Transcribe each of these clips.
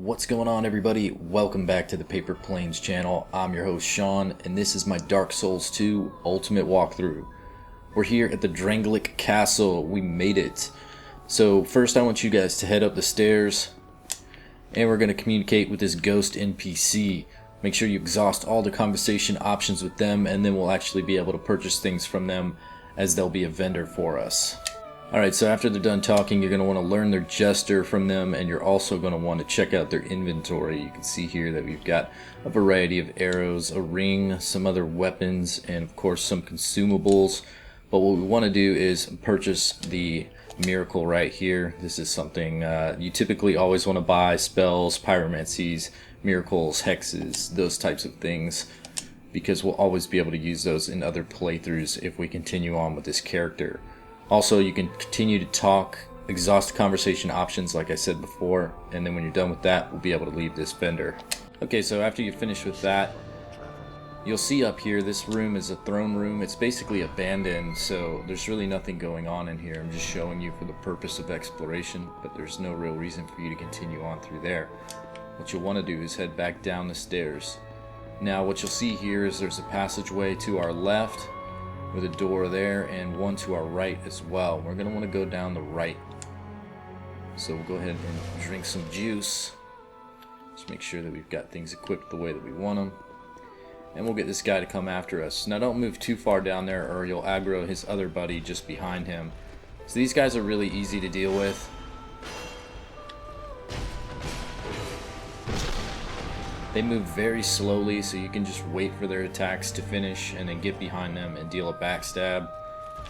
What's going on, everybody? Welcome back to the Paper Planes channel. I'm your host Sean, and this is my Dark Souls 2 Ultimate walkthrough. We're here at the Drangleic Castle. We made it. So first I want you guys to head up the stairs, and we're going to communicate with this ghost NPC. Make sure you exhaust all the conversation options with them, and then we'll actually be able to purchase things from them, as they'll be a vendor for us. Alright, so after they're done talking, you're going to want to learn their gesture from them, and you're also going to want to check out their inventory. You can see here that we've got a variety of arrows, a ring, some other weapons, and of course some consumables. But what we want to do is purchase the miracle right here. This is something you typically always want to buy: spells, pyromancies, miracles, hexes, those types of things, because we'll always be able to use those in other playthroughs if we continue on with this character. Also, you can continue to talk, exhaust conversation options like I said before, and then when you're done with that, we'll be able to leave this vendor. Okay, so after you finish with that, you'll see up here this room is a throne room. It's basically abandoned, so there's really nothing going on in here. I'm just showing you for the purpose of exploration, but there's no real reason for you to continue on through there. What you'll want to do is head back down the stairs. Now what you'll see here is there's a passageway to our left, with a door there, and one to our right as well. We're going to want to go down the right. So we'll go ahead and drink some juice. Just make sure that we've got things equipped the way that we want them. And we'll get this guy to come after us. Now don't move too far down there or you'll aggro his other buddy just behind him. So these guys are really easy to deal with. They move very slowly, so you can just wait for their attacks to finish and then get behind them and deal a backstab.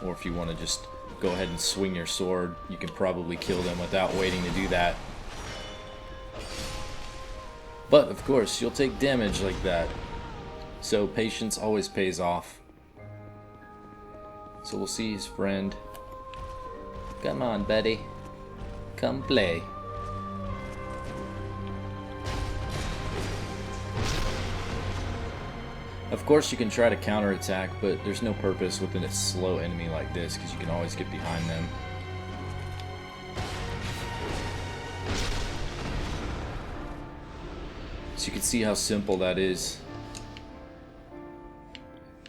Or if you want to just go ahead and swing your sword, you can probably kill them without waiting to do that. But of course, you'll take damage like that. So patience always pays off. So we'll see his friend. Come on, buddy. Come play. Of course you can try to counterattack, but there's no purpose with a slow enemy like this, because you can always get behind them. So you can see how simple that is.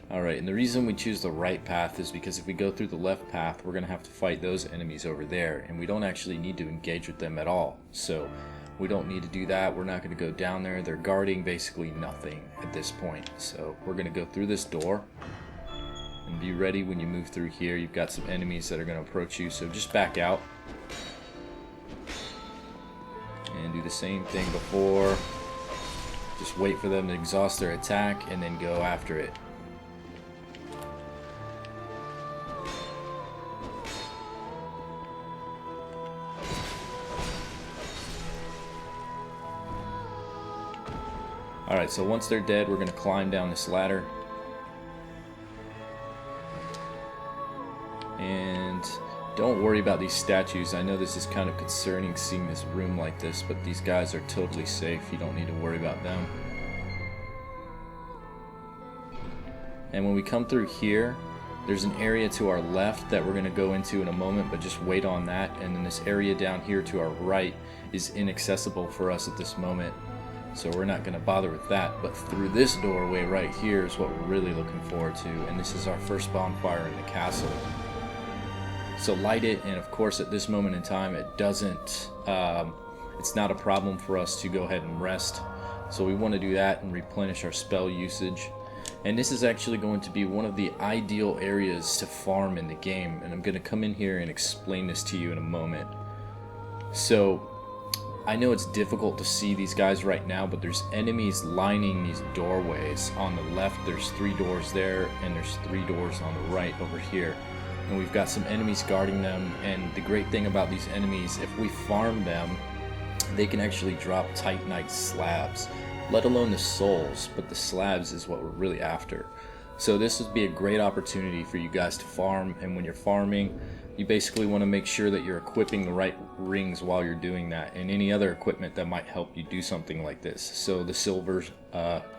Alright, and the reason we choose the right path is because if we go through the left path, we're going to have to fight those enemies over there, and we don't actually need to engage with them at all. So we don't need to do that. We're not going to go down there. They're guarding basically nothing at this point. So we're going to go through this door. And be ready when you move through here. You've got some enemies that are going to approach you. So just back out. And do the same thing before. Just wait for them to exhaust their attack and then go after it. Alright, so once they're dead, we're going to climb down this ladder. And don't worry about these statues. I know this is kind of concerning seeing this room like this, but these guys are totally safe. You don't need to worry about them. And when we come through here, there's an area to our left that we're going to go into in a moment, but just wait on that. And then this area down here to our right is inaccessible for us at this moment. So we're not going to bother with that, but through this doorway right here is what we're really looking forward to, and this is our first bonfire in the castle. So light it, and of course at this moment in time it's not a problem for us to go ahead and rest. So we want to do that and replenish our spell usage. And this is actually going to be one of the ideal areas to farm in the game, and I'm going to come in here and explain this to you in a moment. So I know it's difficult to see these guys right now, but there's enemies lining these doorways. On the left there's 3 doors there, and there's 3 doors on the right over here. And we've got some enemies guarding them, and the great thing about these enemies, if we farm them, they can actually drop Titanite slabs. Let alone the souls, but the slabs is what we're really after. So this would be a great opportunity for you guys to farm, and when you're farming, you basically want to make sure that you're equipping the right rings while you're doing that, and any other equipment that might help you do something like this. So the silver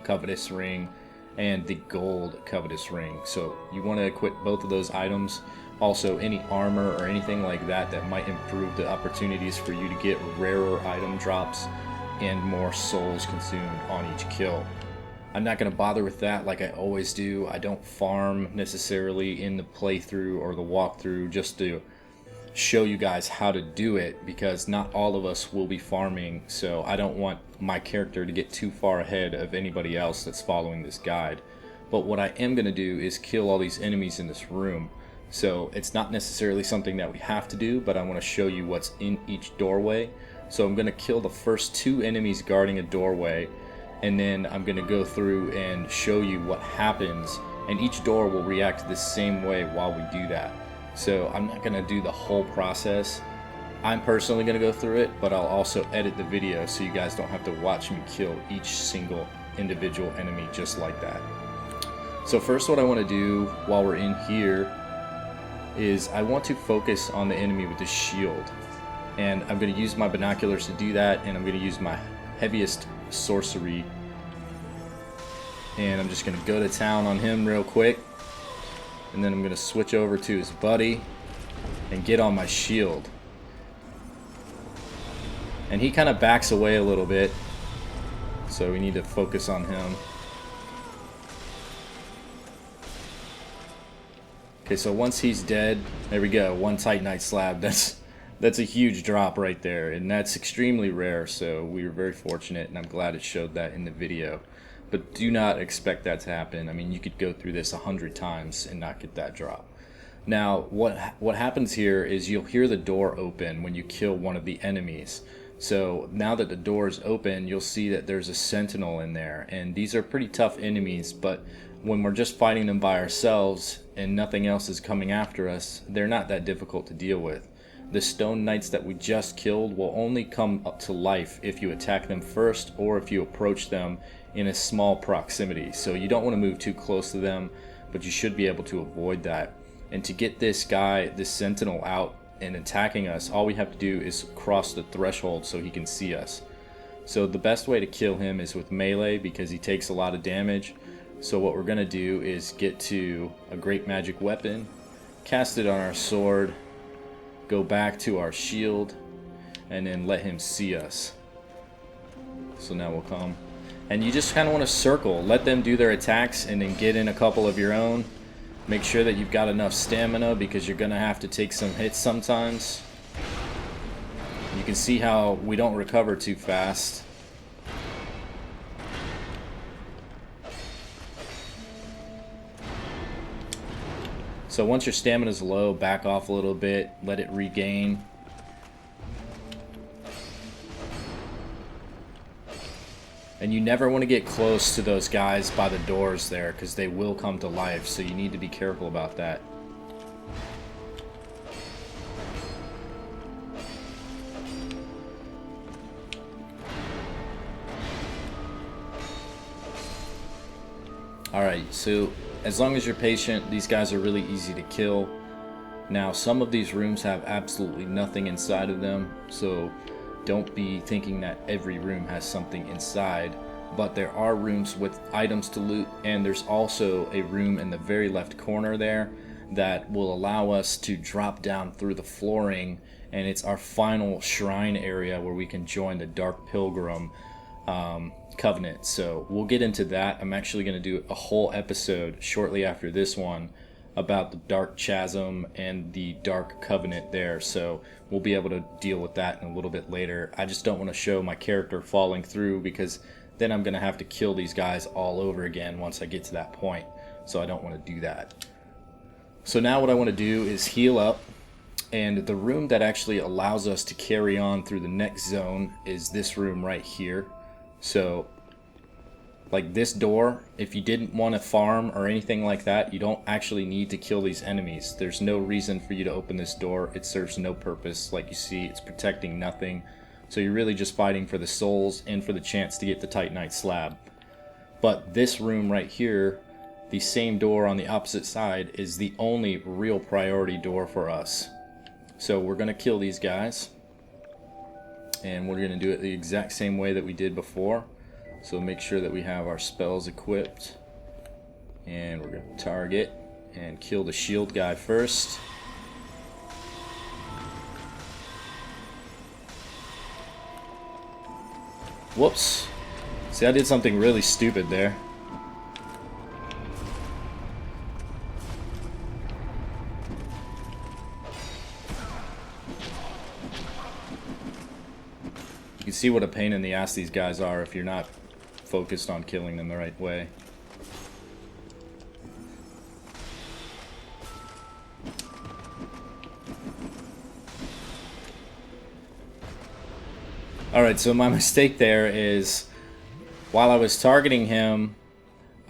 covetous ring and the gold covetous ring. So you want to equip both of those items. Also, any armor or anything like that that might improve the opportunities for you to get rarer item drops and more souls consumed on each kill. I'm not going to bother with that like I always do. I don't farm necessarily in the playthrough or the walkthrough just to show you guys how to do it, because not all of us will be farming, so I don't want my character to get too far ahead of anybody else that's following this guide. But what I am going to do is kill all these enemies in this room. So it's not necessarily something that we have to do, but I want to show you what's in each doorway. So I'm going to kill the first 2 enemies guarding a doorway, and then I'm going to go through and show you what happens, and each door will react the same way while we do that. So I'm not going to do the whole process. I'm personally going to go through it, but I'll also edit the video so you guys don't have to watch me kill each single individual enemy just like that. So first, what I want to do while we're in here is I want to focus on the enemy with the shield. And I'm going to use my binoculars to do that, and I'm going to use my heaviest sorcery. And I'm just going to go to town on him real quick. And then I'm going to switch over to his buddy and get on my shield. And he kind of backs away a little bit, so we need to focus on him. Okay, so once he's dead, there we go, 1 Titanite slab. That's a huge drop right there, and that's extremely rare, so we were very fortunate, and I'm glad it showed that in the video. But do not expect that to happen. I mean, you could go through this 100 times and not get that drop. Now, what happens here is you'll hear the door open when you kill one of the enemies. So now that the door is open, you'll see that there's a sentinel in there, and these are pretty tough enemies, but when we're just fighting them by ourselves and nothing else is coming after us, they're not that difficult to deal with. The stone knights that we just killed will only come up to life if you attack them first, or if you approach them in a small proximity. So you don't want to move too close to them, but you should be able to avoid that. And to get this guy, this sentinel, out and attacking us, all we have to do is cross the threshold so he can see us. So the best way to kill him is with melee, because he takes a lot of damage. So what we're going to do is get to a great magic weapon, cast it on our sword, go back to our shield, and then let him see us. So now we'll come. And you just kind of want to circle, let them do their attacks, and then get in a couple of your own. Make sure that you've got enough stamina, because you're going to have to take some hits sometimes. You can see how we don't recover too fast. So once your stamina is low, back off a little bit, let it regain. And you never want to get close to those guys by the doors there, because they will come to life, so you need to be careful about that. Alright, so as long as you're patient, these guys are really easy to kill. Now, some of these rooms have absolutely nothing inside of them, so don't be thinking that every room has something inside. But there are rooms with items to loot, and there's also a room in the very left corner there that will allow us to drop down through the flooring, and it's our final shrine area where we can join the Dark Pilgrim Covenant. So we'll get into that. I'm actually going to do a whole episode shortly after this one about the Dark Chasm and the Dark Covenant there, so we'll be able to deal with that in a little bit later. I just don't want to show my character falling through, because then I'm going to have to kill these guys all over again once I get to that point, so I don't want to do that. So now what I want to do is heal up, and the room that actually allows us to carry on through the next zone is this room right here. So like this door, if you didn't want to farm or anything like that, you don't actually need to kill these enemies. There's no reason for you to open this door. It serves no purpose. Like you see, it's protecting nothing. So you're really just fighting for the souls and for the chance to get the Titanite slab. But this room right here, the same door on the opposite side, is the only real priority door for us. So we're going to kill these guys, and we're going to do it the exact same way that we did before. So make sure that we have our spells equipped, and we're going to target and kill the shield guy first. Whoops. See, I did something really stupid there. You can see what a pain in the ass these guys are if you're not focused on killing them the right way. Alright, so my mistake there is, while I was targeting him,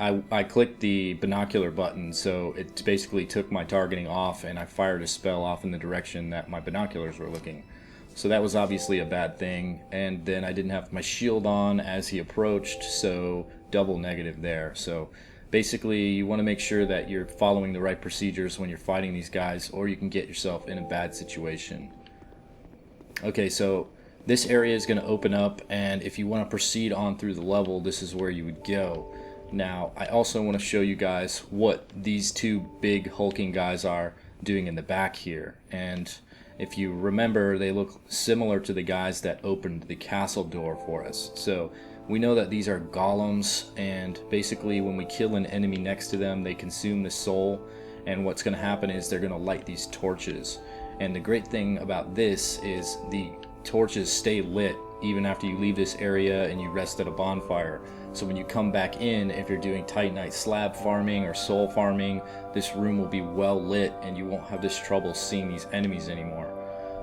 I clicked the binocular button, so it basically took my targeting off, and I fired a spell off in the direction that my binoculars were looking. So that was obviously a bad thing, and then I didn't have my shield on as he approached, so double negative there. So basically, you want to make sure that you're following the right procedures when you're fighting these guys, or you can get yourself in a bad situation. Okay, so this area is going to open up, and if you want to proceed on through the level, this is where you would go. Now, I also want to show you guys what these two big hulking guys are doing in the back here. And if you remember, they look similar to the guys that opened the castle door for us. So we know that these are golems, and basically when we kill an enemy next to them, they consume the soul, and what's going to happen is they're going to light these torches. And the great thing about this is the torches stay lit even after you leave this area and you rest at a bonfire. So when you come back in, if you're doing Titanite slab farming or soul farming, this room will be well lit and you won't have this trouble seeing these enemies anymore.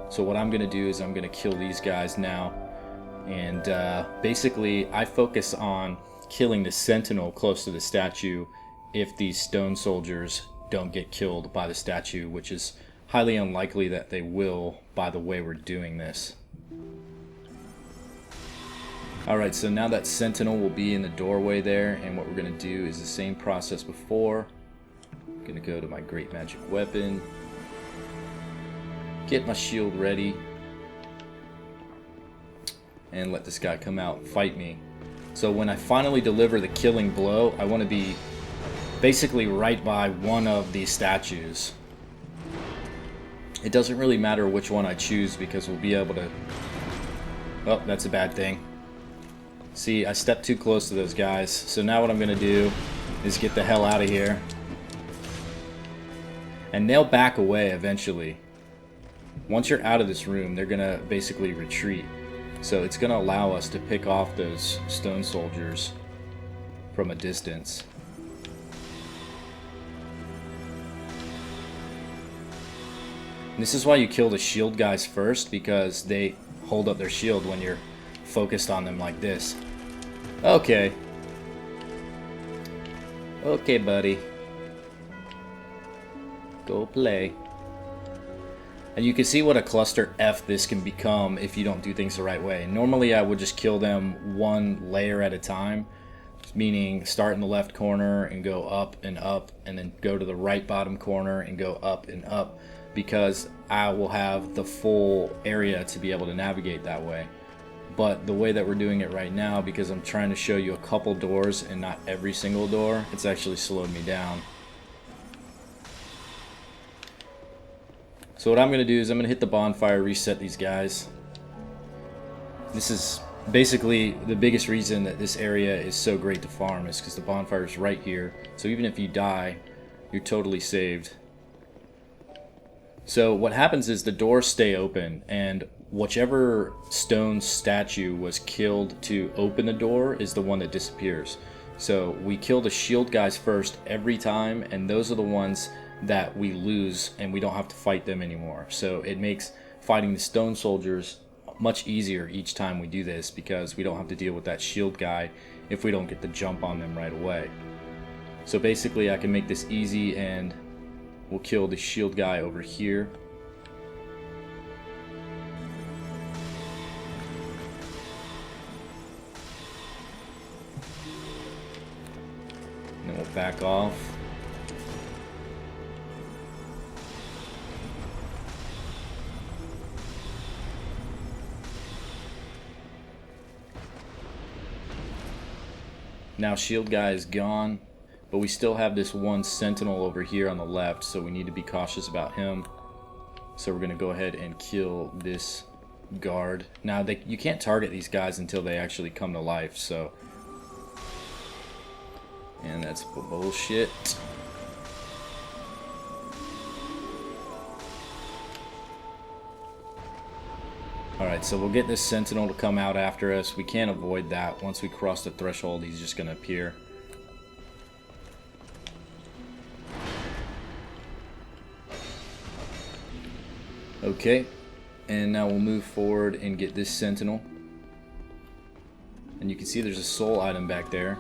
So what I'm going to do is I'm going to kill these guys now, and basically I focus on killing the sentinel close to the statue if these stone soldiers don't get killed by the statue, which is highly unlikely that they will by the way we're doing this. Alright, so now that sentinel will be in the doorway there, and what we're going to do is the same process before. I'm going to go to my great magic weapon, get my shield ready, and let this guy come out and fight me. So when I finally deliver the killing blow, I want to be basically right by one of these statues. It doesn't really matter which one I choose because we'll be able to... Oh, that's a bad thing. See, I stepped too close to those guys. So now what I'm going to do is get the hell out of here. And they'll back away eventually. Once you're out of this room, they're going to basically retreat. So it's going to allow us to pick off those stone soldiers from a distance. And this is why you kill the shield guys first, because they hold up their shield when you're focused on them like this. Okay. Okay, buddy. Go play. And you can see what a cluster F this can become if you don't do things the right way. Normally I would just kill them one layer at a time, meaning start in the left corner and go up, and then go to the right bottom corner and go up and up, because I will have the full area to be able to navigate that way. But the way that we're doing it right now, because I'm trying to show you a couple doors and not every single door, it's actually slowed me down. So what I'm going to do is I'm going to hit the bonfire, reset these guys. This is basically the biggest reason that this area is so great to farm, is because the bonfire is right here. So even if you die, you're totally saved. So what happens is the doors stay open, and whichever stone statue was killed to open the door is the one that disappears. So we kill the shield guys first every time, and those are the ones that we lose, and we don't have to fight them anymore. So it makes fighting the stone soldiers much easier each time we do this, because we don't have to deal with that shield guy if we don't get the jump on them right away. So basically I can make this easy, and we'll kill the shield guy over here. And then we'll back off. Now shield guy is gone, but we still have this one sentinel over here on the left, so we need to be cautious about him. So we're going to go ahead and kill this guard. Now you can't target these guys until they actually come to life, so. And that's bullshit. Alright, so we'll get this sentinel to come out after us. We can't avoid that. Once we cross the threshold, he's just going to appear. Okay, and now we'll move forward and get this sentinel. And you can see there's a soul item back there.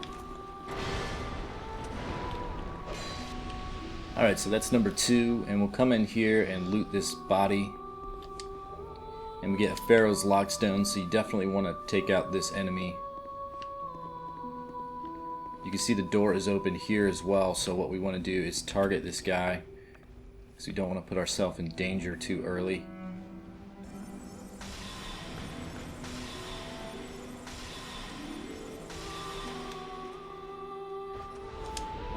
Alright, so that's number 2, and we'll come in here and loot this body. And we get a Pharaoh's Lockstone, so you definitely want to take out this enemy. You can see the door is open here as well, so what we want to do is target this guy, because we don't want to put ourselves in danger too early.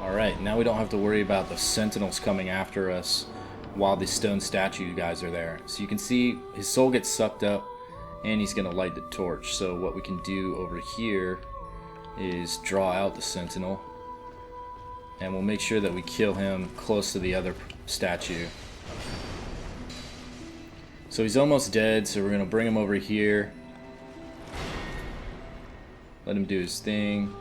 Alright, now we don't have to worry about the sentinels coming after us while the stone statue guys are there. So you can see his soul gets sucked up and he's going to light the torch. So what we can do over here is draw out the sentinel, and we'll make sure that we kill him close to the other statue. So he's almost dead, so we're going to bring him over here, let him do his thing,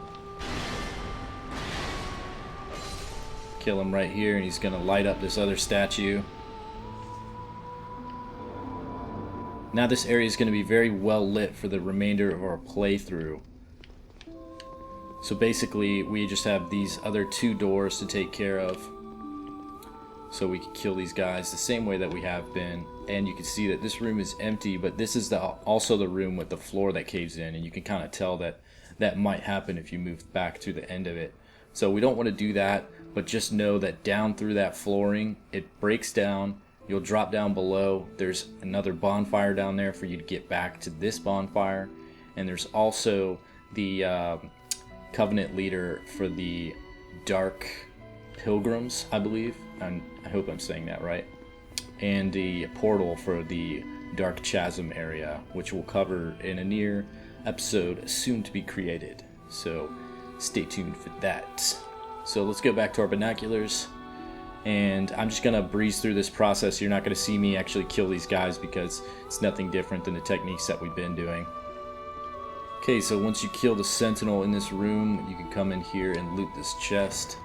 kill him right here, and he's going to light up this other statue. Now this area is going to be very well lit for the remainder of our playthrough. So basically we just have these other 2 doors to take care of, so we can kill these guys the same way that we have been. And you can see that this room is empty, but this is also the room with the floor that caves in, and you can kind of tell that that might happen if you move back to the end of it. So we don't want to do that, but just know that down through that flooring, it breaks down. You'll drop down below. There's another bonfire down there for you to get back to this bonfire. And there's also the Covenant leader for the Dark Pilgrims, I believe. I hope I'm saying that right. And the portal for the Dark Chasm area, which we'll cover in a near episode soon to be created. So stay tuned for that. So let's go back to our binoculars, and I'm just gonna breeze through this process. You're not gonna see me actually kill these guys because it's nothing different than the techniques that we've been doing. Okay, so once you kill the sentinel in this room, you can come in here and loot this chest.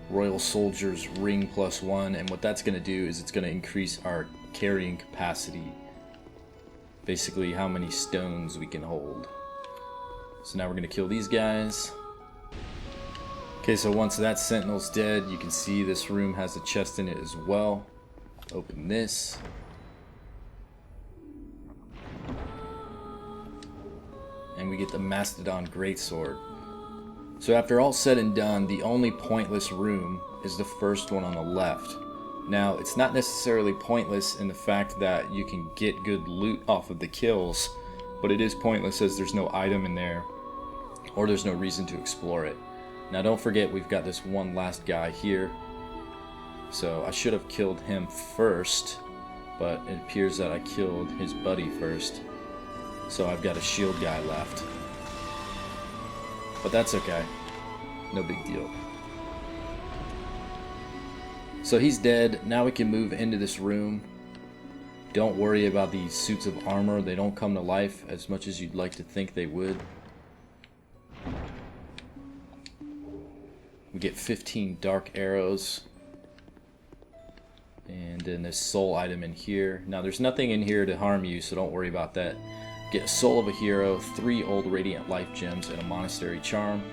Royal Soldier's Ring +1, and what that's gonna do is it's gonna increase our carrying capacity. Basically how many stones we can hold. So now we're going to kill these guys. Okay, so once that sentinel's dead, you can see this room has a chest in it as well. Open this. And we get the Mastodon Greatsword. So after all said and done, the only pointless room is the first one on the left. Now, it's not necessarily pointless in the fact that you can get good loot off of the kills, but it is pointless as there's no item in there, or there's no reason to explore it. Now don't forget, we've got this one last guy here, so I should have killed him first, but it appears that I killed his buddy first, so I've got a shield guy left. But that's okay, no big deal. So he's dead. Now we can move into this room. Don't worry about these suits of armor. They don't come to life as much as you'd like to think they would. We get 15 dark arrows. And then this soul item in here. Now there's nothing in here to harm you, so don't worry about that. Get a soul of a hero, 3 old radiant life gems, and a monastery charm.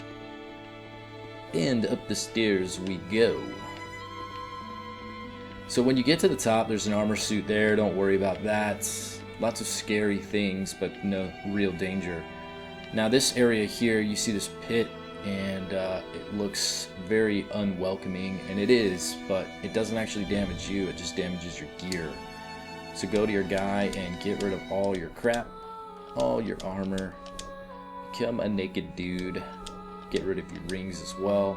And up the stairs we go. So when you get to the top, there's an armor suit there. Don't worry about that. Lots of scary things, but no real danger. Now this area here, you see this pit, and it looks very unwelcoming, and it is, but it doesn't actually damage you. It just damages your gear. So go to your guy and get rid of all your crap, all your armor. Become a naked dude. Get rid of your rings as well.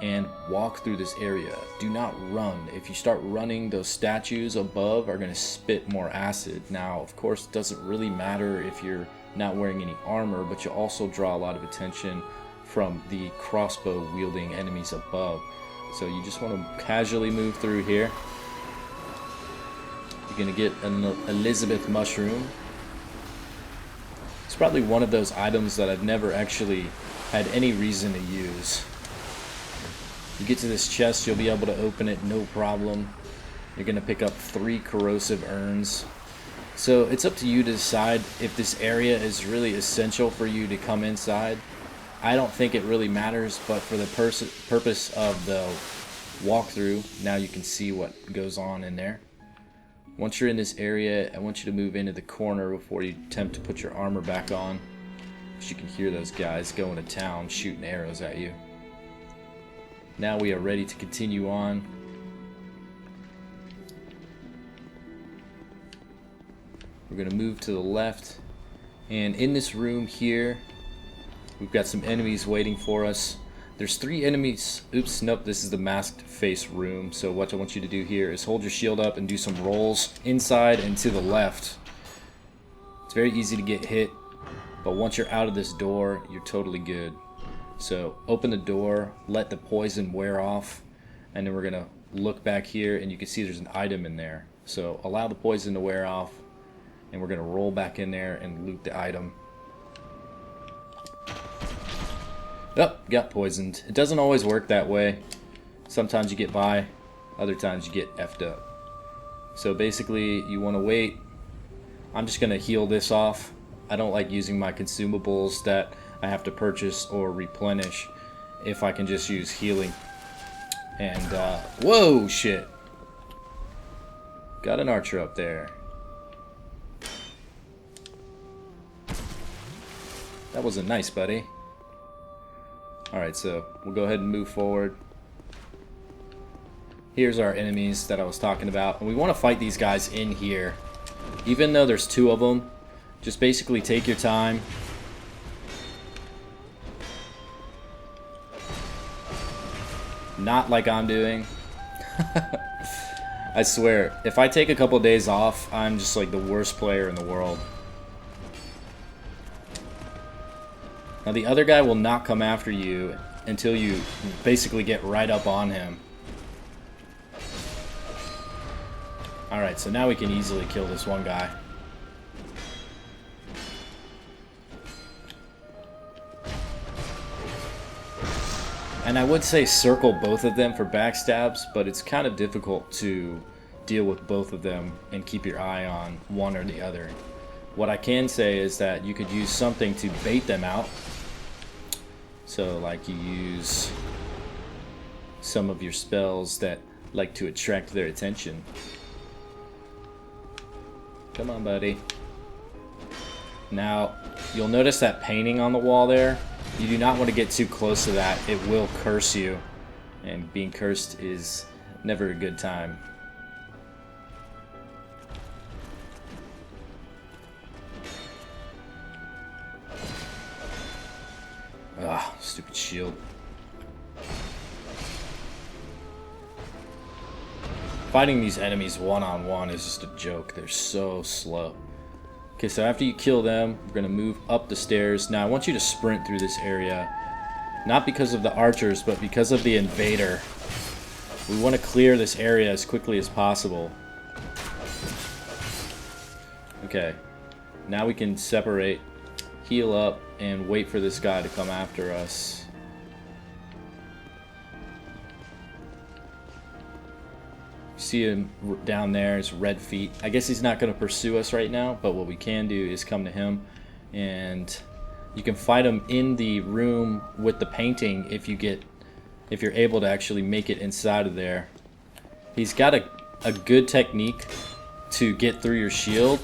and walk through this area. Do not run. If you start running, those statues above are going to spit more acid. Now, of course, it doesn't really matter if you're not wearing any armor, but you also draw a lot of attention from the crossbow wielding enemies above. So you just want to casually move through here. You're going to get an Elizabeth mushroom. It's probably one of those items that I've never actually had any reason to use. You get to this chest, you'll be able to open it no problem. You're going to pick up 3 corrosive urns. So it's up to you to decide if this area is really essential for you to come inside. I don't think it really matters, but for the purpose of the walkthrough, now you can see what goes on in there. Once you're in this area, I want you to move into the corner before you attempt to put your armor back on. Because you can hear those guys going to town shooting arrows at you. Now we are ready to continue on. We're going to move to the left. And in this room here, we've got some enemies waiting for us. There's 3 enemies. Oops, nope, this is the masked face room. So what I want you to do here is hold your shield up and do some rolls inside and to the left. It's very easy to get hit, but once you're out of this door, you're totally good. So open the door, let the poison wear off, and then we're going to look back here and you can see there's an item in there. So allow the poison to wear off, and we're going to roll back in there and loot the item. Oh, got poisoned. It doesn't always work that way. Sometimes you get by, other times you get effed up. So basically, you want to wait. I'm just going to heal this off. I don't like using my consumables that I have to purchase or replenish if I can just use healing. And, whoa, shit. Got an archer up there. That wasn't nice, buddy. Alright, so we'll go ahead and move forward. Here's our enemies that I was talking about. And we want to fight these guys in here. Even though there's 2 of them, just basically take your time. Not like I'm doing. I swear, if I take a couple days off, I'm just like the worst player in the world. Now the other guy will not come after you until you basically get right up on him. Alright, so now we can easily kill this one guy. And I would say circle both of them for backstabs, but it's kind of difficult to deal with both of them and keep your eye on one or the other. What I can say is that you could use something to bait them out. So like you use some of your spells that like to attract their attention. Come on, buddy. Now, you'll notice that painting on the wall there. You do not want to get too close to that. It will curse you. And being cursed is never a good time. Ah, stupid shield. Fighting these enemies one-on-one is just a joke. They're so slow. Okay, so after you kill them, we're going to move up the stairs. Now, I want you to sprint through this area. Not because of the archers, but because of the invader. We want to clear this area as quickly as possible. Okay, now we can separate, heal up, and wait for this guy to come after us. See him down there, his red feet. I guess he's not going to pursue us right now, but what we can do is come to him, and you can fight him in the room with the painting if you're able to actually make it inside of there. He's got a good technique to get through your shield,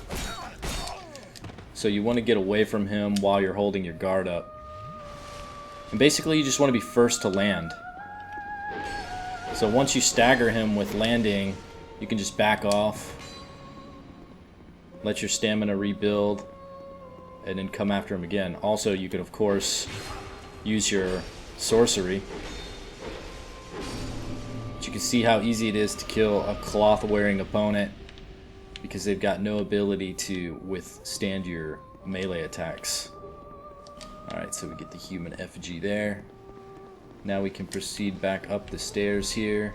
so you want to get away from him while you're holding your guard up. And basically you just want to be first to land. So once you stagger him with landing, you can just back off, let your stamina rebuild, and then come after him again. Also, you could of course use your sorcery. can see how easy it is to kill a cloth-wearing opponent because they've got no ability to withstand your melee attacks. Alright, so we get the human effigy there. Now we can proceed back up the stairs here.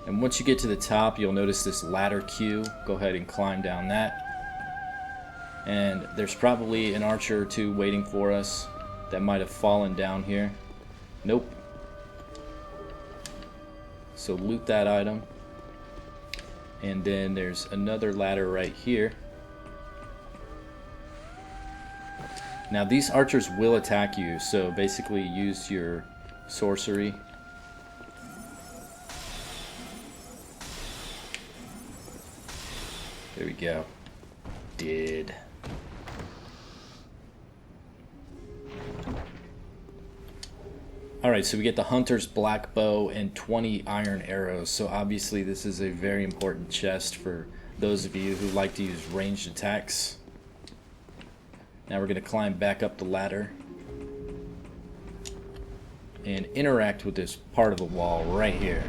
And once you get to the top, you'll notice this ladder queue. Go ahead and climb down that. And there's probably an archer or two waiting for us that might have fallen down here. Nope. So loot that item. And then there's another ladder right here. Now these archers will attack you, so basically use your sorcery. There we go. Did. Alright, so we get the Hunter's Black Bow and 20 iron arrows. So obviously this is a very important chest for those of you who like to use ranged attacks. Now we're going to climb back up the ladder and interact with this part of the wall right here.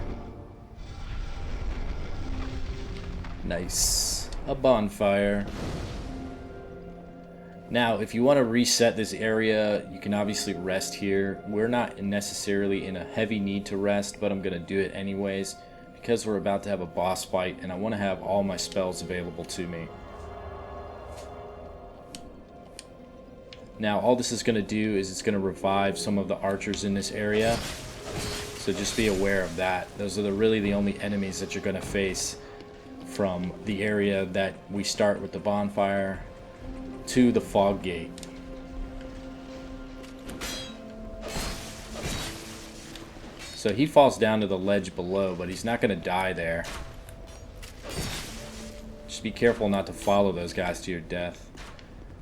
Nice. A bonfire. Now, if you want to reset this area, you can obviously rest here. We're not necessarily in a heavy need to rest, but I'm going to do it anyways because we're about to have a boss fight and I want to have all my spells available to me. Now, all this is going to do is it's going to revive some of the archers in this area. So just be aware of that. Those are really the only enemies that you're going to face from the area that we start with the bonfire to the fog gate. So he falls down to the ledge below, but he's not going to die there. Just be careful not to follow those guys to your death.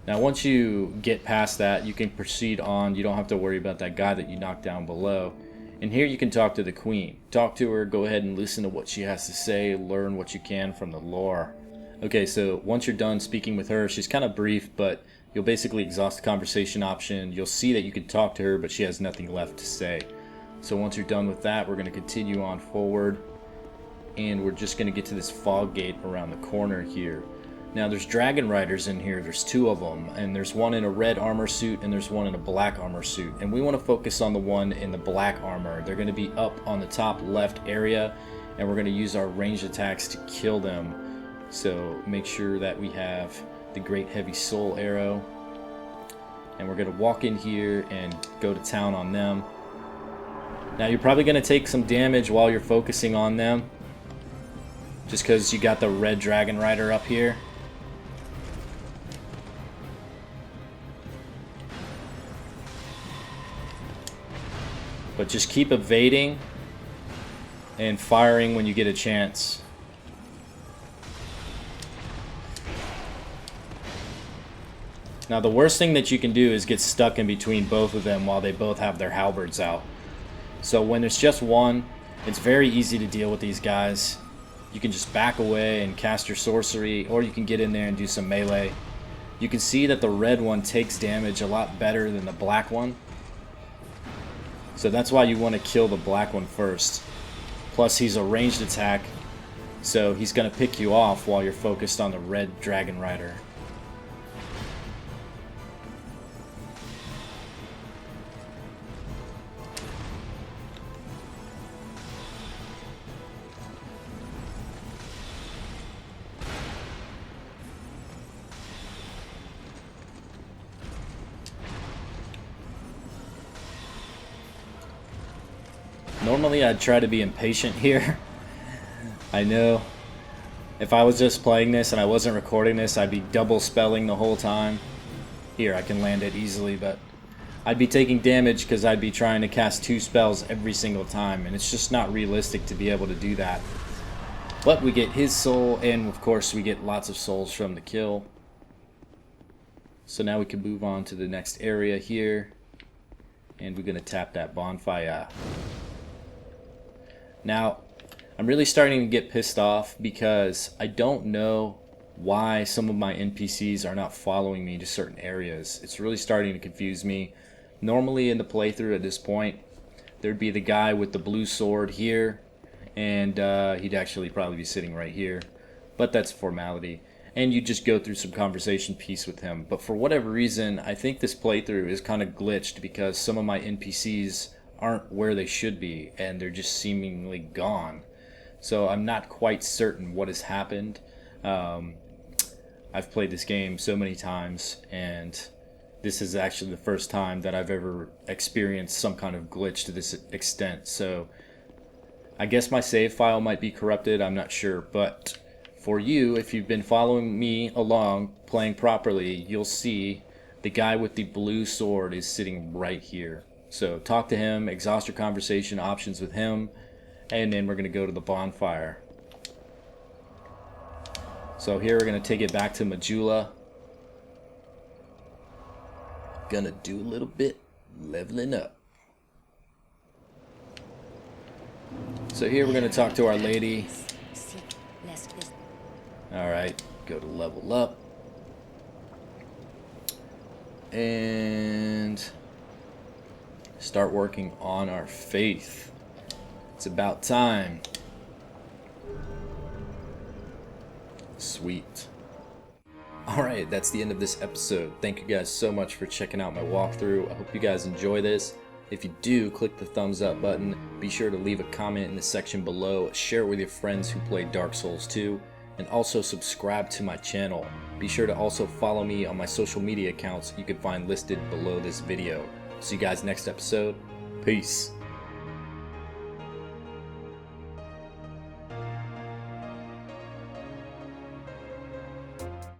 Now once you get past that, you can proceed on. You don't have to worry about that guy that you knocked down below. And here you can talk to the queen. Talk to her, go ahead and listen to what she has to say, learn what you can from the lore. Okay, so once you're done speaking with her, she's kind of brief, but you'll basically exhaust the conversation option. You'll see that you can talk to her, but she has nothing left to say. So once you're done with that, we're going to continue on forward. And we're just going to get to this fog gate around the corner here. Now there's Dragonriders in here, there's 2 of them, and there's one in a red armor suit and there's one in a black armor suit. And we want to focus on the one in the black armor. They're going to be up on the top left area, and we're going to use our ranged attacks to kill them. So make sure that we have the Great Heavy Soul Arrow. And we're going to walk in here and go to town on them. Now you're probably going to take some damage while you're focusing on them, just because you got the red Dragon Rider up here. But just keep evading and firing when you get a chance. Now the worst thing that you can do is get stuck in between both of them while they both have their halberds out. So when there's just one, it's very easy to deal with these guys. You can just back away and cast your sorcery, or you can get in there and do some melee. You can see that the red one takes damage a lot better than the black one. So that's why you want to kill the black one first. Plus he's a ranged attack, so he's going to pick you off while you're focused on the red Dragon Rider. Normally I'd try to be impatient here. I know if I was just playing this and I wasn't recording this, I'd be double spelling the whole time. Here, I can land it easily, but I'd be taking damage because I'd be trying to cast 2 spells every single time, and it's just not realistic to be able to do that. But we get his soul, and of course we get lots of souls from the kill. So now we can move on to the next area here, and we're going to tap that bonfire. Now, I'm really starting to get pissed off because I don't know why some of my NPCs are not following me to certain areas. It's really starting to confuse me. Normally in the playthrough at this point, there'd be the guy with the blue sword here, and he'd actually probably be sitting right here, but that's a formality. And you just go through some conversation piece with him. But for whatever reason, I think this playthrough is kind of glitched because some of my NPCs aren't where they should be, and they're just seemingly gone. So I'm not quite certain what has happened. I've played this game so many times, and this is actually the first time that I've ever experienced some kind of glitch to this extent. So I guess my save file might be corrupted, I'm not sure. But for you, if you've been following me along, playing properly, you'll see the guy with the blue sword is sitting right here. So talk to him, exhaust your conversation options with him, and then we're going to go to the bonfire. So here we're going to take it back to Majula. Gonna do a little bit leveling up. So here we're going to talk to our lady. Alright, go to level up. And start working on our faith. It's about time. Sweet. Alright, that's the end of this episode. Thank you guys so much for checking out my walkthrough. I hope you guys enjoy this. If you do, click the thumbs up button. Be sure to leave a comment in the section below. Share it with your friends who play Dark Souls 2. And also subscribe to my channel. Be sure to also follow me on my social media accounts you can find listed below this video. See you guys next episode. Peace.